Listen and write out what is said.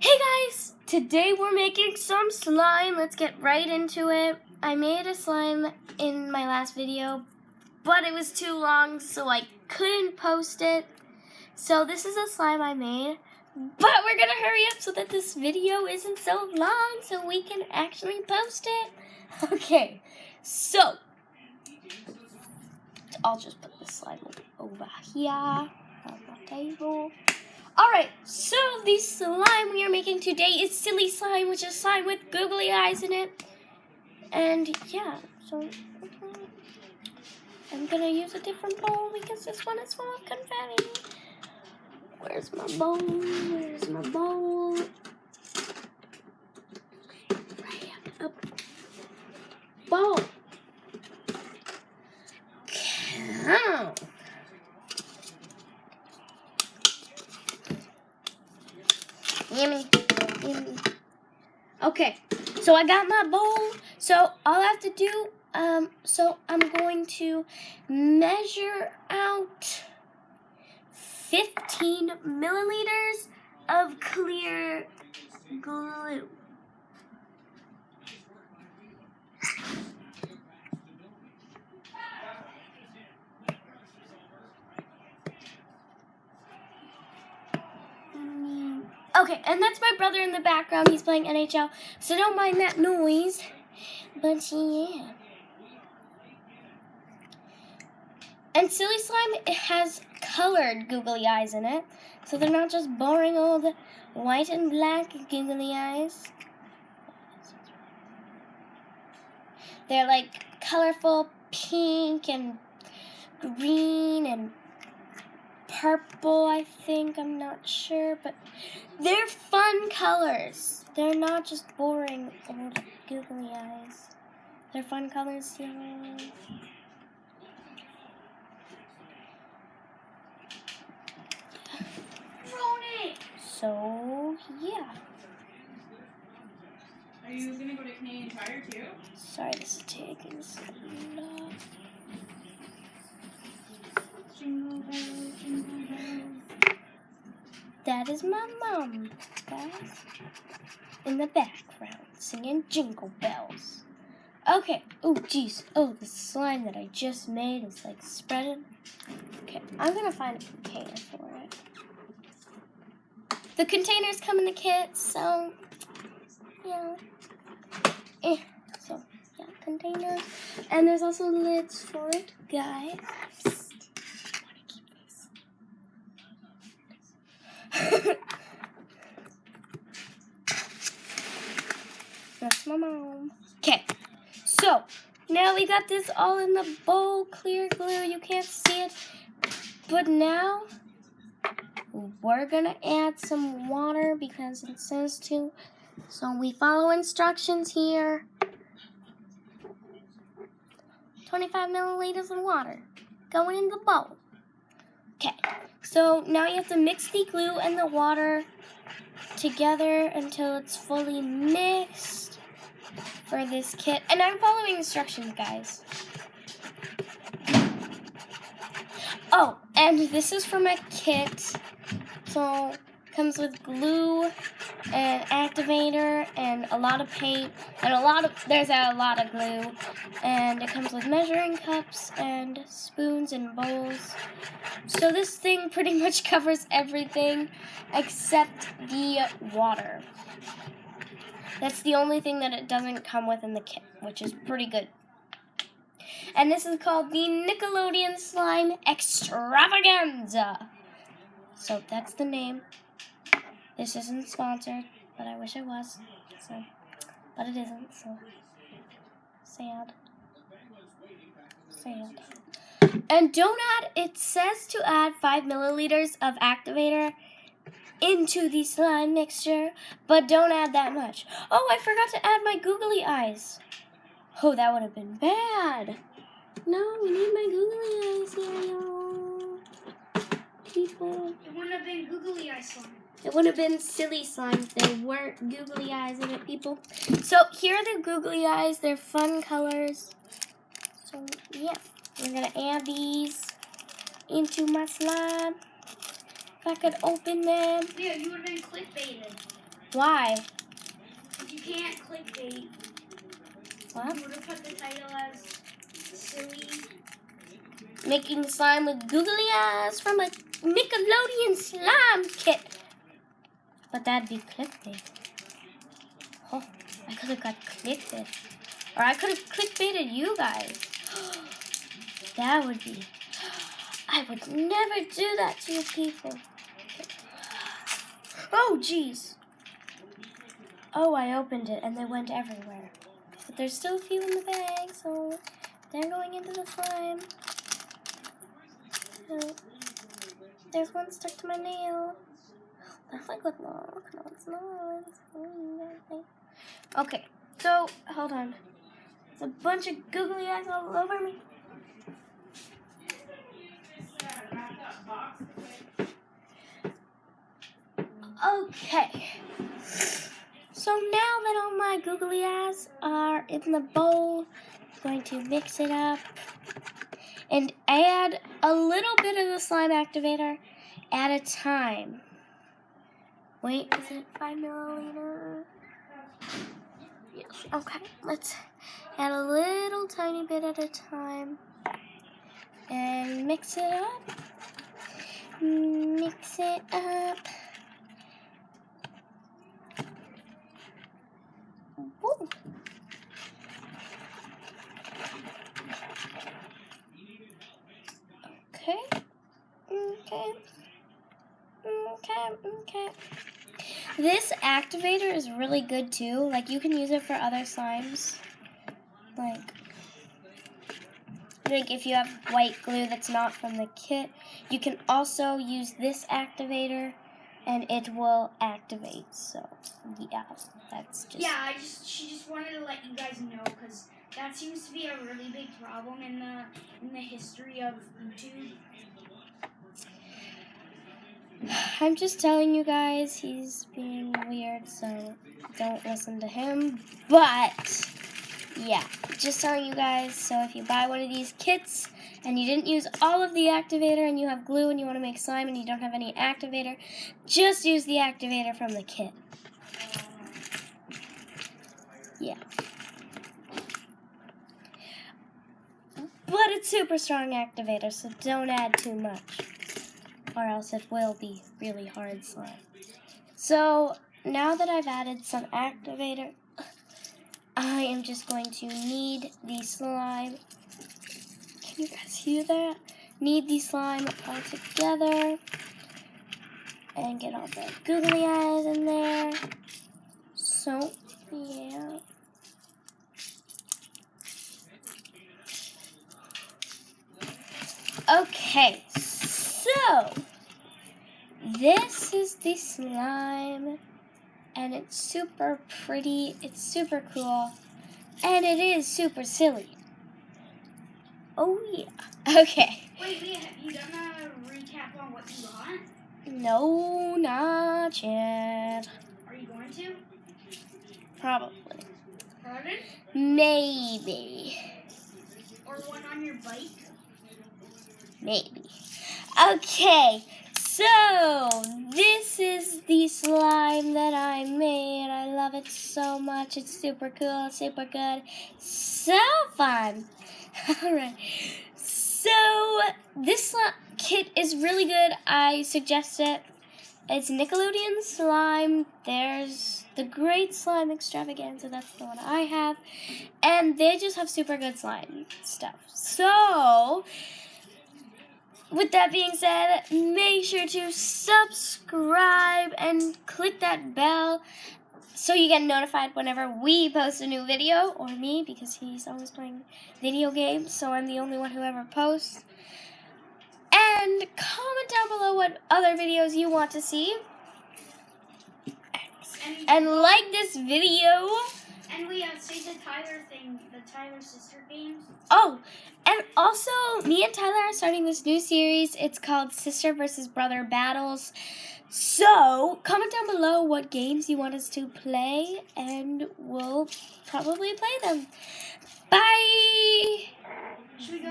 Hey guys! Today we're making some slime. Let's get right into it. I made a slime in my last video, but it was too long, so I couldn't post it. So this is a slime I made, but we're gonna hurry up so that this video isn't so long so we can actually post it. Okay, so I'll just put the slime over here on the table. Alright, so the slime we are making today is silly slime, which is slime with googly eyes in it. And yeah, so I'm gonna use a different bowl because this one is full of confetti. Where's my bowl? Where's my bowl? Right up. Bowl. Cow. Yummy, yummy. Okay, so I got my bowl. So all I have to do, so I'm going to measure out 15 milliliters of clear glue. Okay, and that's my brother in the background. He's playing NHL, so don't mind that noise. But yeah. And silly slime, it has colored googly eyes in it, so they're not just boring old white and black googly eyes. They're like colorful pink and green and purple, I think. I'm not sure, but they're fun colors. They're not just boring old googly eyes. They're fun colors, yeah. So, yeah. Are you going to go to Canadian Tire too? Sorry, this is taking so long. Jingle bells, jingle bells. That is my mom, guys. In the background, singing Jingle Bells. Okay. Oh, geez. Oh, the slime that I just made is like spreading. Okay, I'm gonna find a container for it. The containers come in the kit, so yeah. So yeah, containers, and there's also lids for it, guys. That's my mom. Okay, so now we got this all in the bowl, clear glue. You can't see it, but now we're gonna add some water because it says to. So we follow instructions here. 25 milliliters of water going in the bowl. Okay, so now you have to mix the glue and the water together until it's fully mixed for this kit. And I'm following instructions, guys. Oh, and this is from a kit. So comes with glue and activator and a lot of paint and there's a lot of glue, and it comes with measuring cups and spoons and bowls. So this thing pretty much covers everything except the water. That's the only thing that it doesn't come with in the kit, which is pretty good. And this is called the Nickelodeon Slime Extravaganza. So that's the name. This isn't sponsored, but I wish it was. So, but it isn't, so sad. Sad. And don't add, it says to add 5 milliliters of activator into the slime mixture, but don't add that much. Oh, I forgot to add my googly eyes. Oh, that would have been bad. No, we need my googly eyes here, y'all. People. It wouldn't have been googly eye slime. It would have been silly slime if there weren't googly eyes in it, people. So here are the googly eyes. They're fun colors. So yeah, we're gonna add these into my slime. If I could open them. Yeah, you would have been clickbaited. Why? You can't clickbait. What? You would have put the title as silly. Making slime with googly eyes from a Nickelodeon slime kit. But that'd be clickbait. Oh, I could have got clickbait. Or I could have clickbaited you guys. That would be... I would never do that to you people. Oh, jeez. Oh, I opened it and they went everywhere. But there's still a few in the bag, so they're going into the slime. So, there's one stuck to my nail. That's like good luck. No, it's not. Okay, so, hold on. There's a bunch of googly eyes all over me. Okay. So now that all my googly eyes are in the bowl, I'm going to mix it up and add a little bit of the slime activator at a time. Wait, is it 5 milliliter? Yes. Okay, let's add a little tiny bit at a time and mix it up. Mix it up. Ooh. Okay. This activator is really good too. Like, you can use it for other slimes. Like if you have white glue that's not from the kit, you can also use this activator and it will activate. So, yeah, that's just... Yeah, she just wanted to let you guys know, because that seems to be a really big problem in the history of YouTube. I'm just telling you guys, he's being weird, so don't listen to him. But, yeah, just telling you guys, so if you buy one of these kits and you didn't use all of the activator and you have glue and you want to make slime and you don't have any activator, just use the activator from the kit. Yeah. But it's super strong activator, so don't add too much, or else it will be really hard slime. So, now that I've added some activator, I am just going to knead the slime. Can you guys hear that? Knead the slime all together. And get all the googly eyes in there. So, yeah. Okay, so this is the slime, and it's super pretty, it's super cool, and it is super silly. Oh yeah. Okay. Wait, have you done a recap on what you got? No, not yet. Are you going to? Probably. Pardon? Maybe. Or one on your bike? Maybe. Okay, so this is the slime that I made. I love it so much. It's super cool, super good, so fun. Alright, so this kit is really good. I suggest it. It's Nickelodeon slime. There's the Great Slime Extravaganza. That's the one I have. And they just have super good slime stuff. So, with that being said, make sure to subscribe and click that bell so you get notified whenever we post a new video, or me, because he's always playing video games, so I'm the only one who ever posts. And comment down below what other videos you want to see. And like this video. And we say the Tyler thing, the Tyler sister games. Oh, and also, me and Tyler are starting this new series. It's called Sister versus Brother Battles. So, comment down below what games you want us to play, and we'll probably play them. Bye! Should we go?